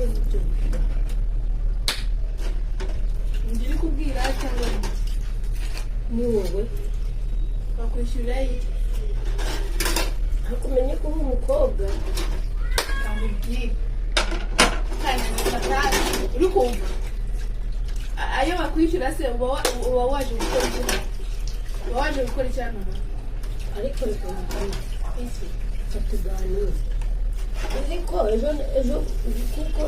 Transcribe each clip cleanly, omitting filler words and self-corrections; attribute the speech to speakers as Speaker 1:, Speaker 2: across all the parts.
Speaker 1: ibyo
Speaker 2: ngiri kubwira cyangwa
Speaker 1: ni wowe
Speaker 2: bakwishyura
Speaker 1: hakumenye ko uri umukobwa
Speaker 2: cyangwa ubwire kandi uri kumva ayo bakwishyura se uba waje gukora iki uba waje gukora icyana
Speaker 1: ariko reka
Speaker 2: iki
Speaker 1: tuganire uzi ko ejo kuko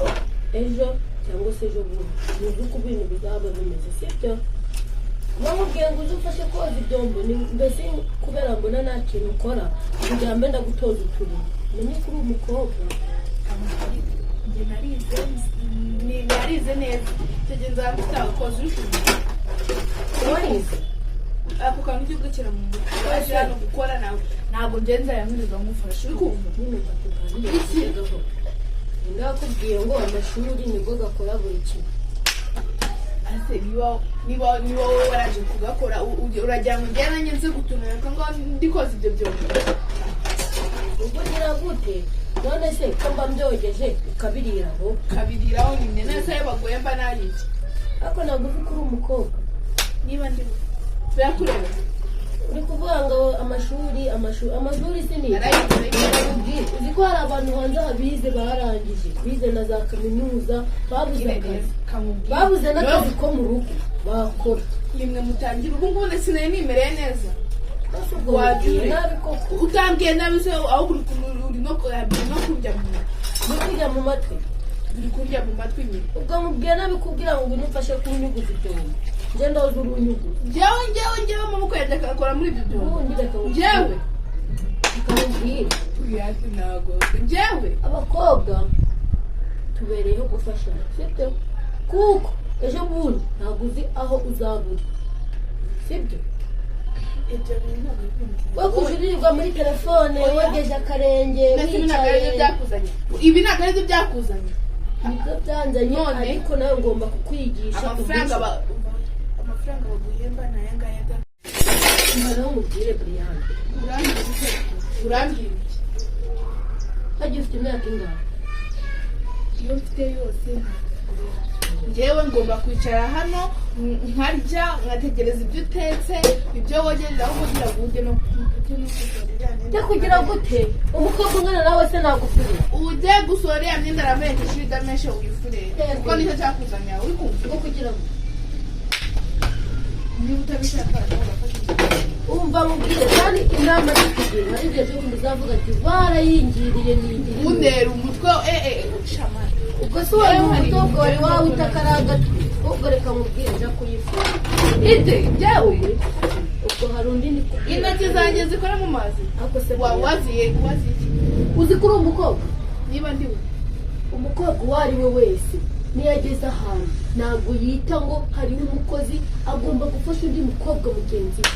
Speaker 1: ejo cyangwa se ejo bundi uzi ko ibintu bizaba bimeze sibyo namubwiye ngo uze ufashe koza ibyombo mbese kubera mbona nta kintu ukora kugira ngo ndagutoza uturimo menye ko uri umukobwa
Speaker 2: njye narize neza icyo nzaba mfite abakozi uri kumenya
Speaker 1: warize
Speaker 2: ako kantu ujya ugakira mu mutwe waje hano gukora ntabwo ngenza yamwirirwa ngufasha uri kumva
Speaker 1: nyine ndakubwira ndakubwiye ngo amashuri nibwo gakora buri kintu
Speaker 2: ase niba wowe waraje kugakora uragira ngo njye nanjye nze gutunira ngo ndikoze ibyo byombi
Speaker 1: ubwo ngira gute none se ko mba mbyogeje ukabiriraho
Speaker 2: kabiriraho nyine nese ayo bagoye mba nayiki
Speaker 1: ariko ntabwo uzi ko uri umukobwa
Speaker 2: niba ndi birakureba
Speaker 1: uri kuvuga ngo amashuri si ni uzi ko hari abantu hanze aha bize barangije bize na za kaminuza babuze akazi babuze n'akazi ko mu rugo bakora
Speaker 2: nimwe mutangira ubu ngubu sinari nimereye neza
Speaker 1: wagiye nabi koko
Speaker 2: utambwiye nabi se aho uri no kurya mu
Speaker 1: uri kurya mu matwi
Speaker 2: uri kurya mu matwi nyine
Speaker 1: ubwo mubwiye nabi kubwira ngo nufashe kunyuguza ibyombo njye ndoza urunyuguza
Speaker 2: njyewe amaboko yanjye akakora muri ibyo byombo njyewe
Speaker 1: ukamubwira
Speaker 2: ntabwo njyewe
Speaker 1: abakobwa tubereyeho gufashanya sibyo kuko ejo bundi ntabwo uzi aho uzabura sibyo we kujurirwa muri telefone wogeje akarenge wicaye
Speaker 2: ibi ntabwo ari byo byakuzanye
Speaker 1: nibyo byanzanye ariko nawe ngomba kukwigisha
Speaker 2: amafaranga baguhemba ni aya ngaya da
Speaker 1: nawe mubwire Brian
Speaker 2: urambwira iki
Speaker 1: hajya ufite imyaka ingana
Speaker 2: iyo mfite yose njyewe ngomba kwicara hano nkarya nkategereza ibyo utetse ibyo wogejeho kugira ngo ujye no
Speaker 1: ujye kugira gute umukobwa ungana nawe se nagufurira
Speaker 2: ujye gusohora ya myenda aramenya ishuri idameshe uyifurire kuko nicyo cyakuzanya uri kumva
Speaker 1: ujye kugira ngo
Speaker 2: niba utabishaka
Speaker 1: umva mubwire kandi inama zikugira hari igihe cyo muzavuga ati barayingiriye ningiriye
Speaker 2: untera umutwe shamana
Speaker 1: ubwo se wari umukobwa wari wawe utakaragatu ubwo reka mubwire njya kuyifura ibyawe ubwo hari undi ni
Speaker 2: intoki zanjye zikora mu mazi waziye
Speaker 1: uzi ko uri umukobwa
Speaker 2: niba ndiwe
Speaker 1: umukobwa uwo ari we wese niyo ageze ahantu ntabwo yita ngo hariho umukozi agomba gufasha undi mukobwa mugenzi we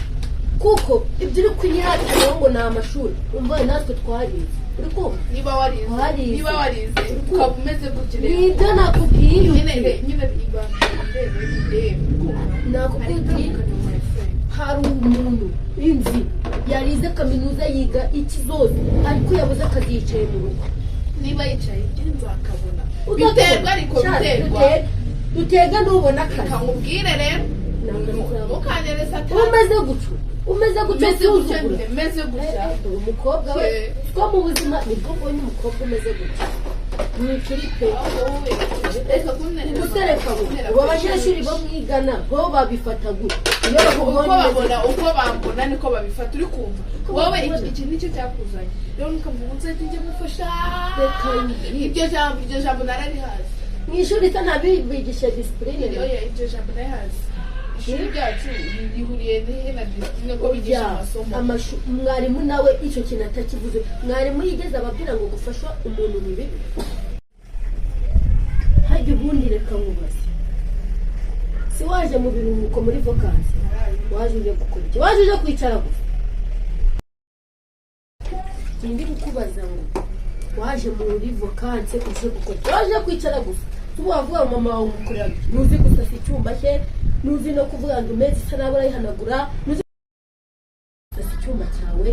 Speaker 1: kuko ibyo uri kwiyihatira ngo ni amashuri umva natwe twarize uri kumva
Speaker 2: niba warize ukaba umeze gutya
Speaker 1: nibyo nakubwiye
Speaker 2: nyine
Speaker 1: nakubwiye hari umuntu w'inzi yarize kaminuza yiga iki zose ariko yabuze akazi yicaye mu rugo
Speaker 2: niba yicaye ibyo akabona biterwa ariko biterwa
Speaker 1: dutega nubona akazi
Speaker 2: kamubwire rero ntukanyereza atari
Speaker 1: umeze gutya
Speaker 2: umeze gutya
Speaker 1: umukobwa we two mu buzima nibwo ubonye umukobwa umeze gutya ni ukuri pe gutereka ubu abanyeshuri bo mwigana bo babifata gutya
Speaker 2: uko bambona niko babifata uri kumva wowe iki nicyo cyakuzanye rero nukavuga nzahita njye mufasha iryo jambo nararihazi
Speaker 1: mu ishuri se ntabibigisha disipurine
Speaker 2: iryo jambo narihazi ishuri ryacu rihuriye na disipurine ko bigisha amasomo
Speaker 1: mwarimu nawe icyo kintu atakivuze mwarimu yigeze ababwira ngo gufasha umuntu mu bibi hajya ubundi reka nkubaze si waje mu biruhuko muri vakansi waje uje gukora iki waje uje kwicara gusa ndi kukubaza ngo waje muri vakansi uje gukora iki waje kwicara gusa tubavuga mama wawe umukorera nuzi gusasa icyumba cye nuzi no kuvuga ngo imeza isa nabi urayihanagura nuzi gusasa icyumba cyawe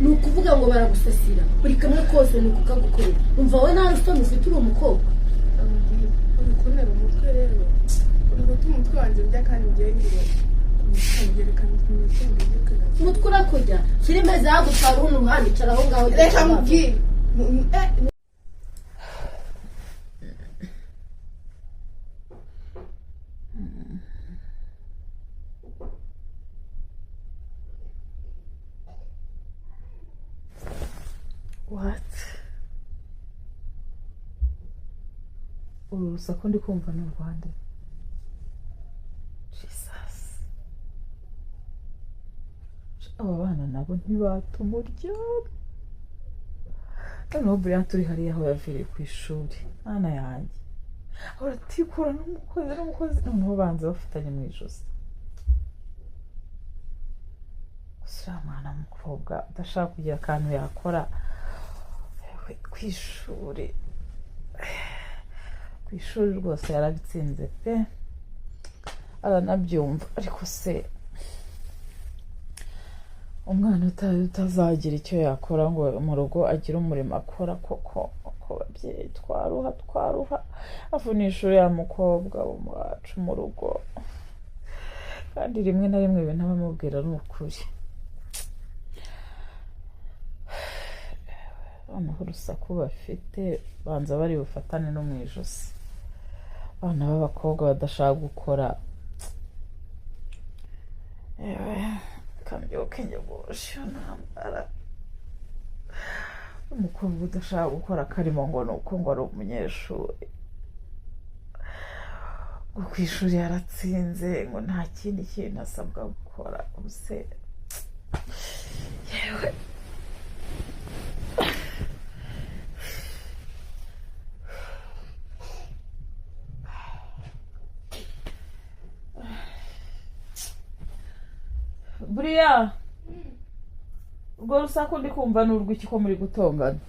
Speaker 1: ni ukuvuga ngo baragusasira buri kamwe kose ni ukukagukorera umva we nta rusoni ufite uri umukobwa
Speaker 2: kamubwira uri kunera umutwe rero uri gutuma umutwe wanjye ujya kandi ugiye ngiro ngerekana ukuntu ugiye kugera
Speaker 1: umutwe urakujya filime zagutwara uno muhanda icara aho ngaho
Speaker 2: reka mubwire
Speaker 3: What? Uru rusaku ndi kumva ni urwande. Jesus. Aba bana nabo ntibatumurya. Noneho Brian turi hariya aho yaviriye ku ishuri. Mwana yanjye. Uratikura n'umukozi noneho banza bafatanye mu ijosi. Gusa mwana mukobwa udashaka kugira akantu yakora ku ishuri rwose yarabitsinze pe aranabyumva ariko se umwana utazagira icyo yakora ngo mu rugo agire umurimo akora koko babyeyi twaruha avunisha uriya mukobwa wacu mu rugo kandi rimwe na rimwe ibintu abamubwira ni ukuri. Noneho urusaku bafite banza bari bufatane no mu ijosi abana b'abakobwa badashaka gukora kambyuke njye gusha ntambara umukobwa udashaka gukora akarimo ngo ni uko ngo ari umunyeshuri ngo ku ishuri yaratsinze ngo nta kindi kintu asabwa gukora ubuse yewe Buriya urwo rusaku ndi kumva ni urw'iki ko muri gutongana?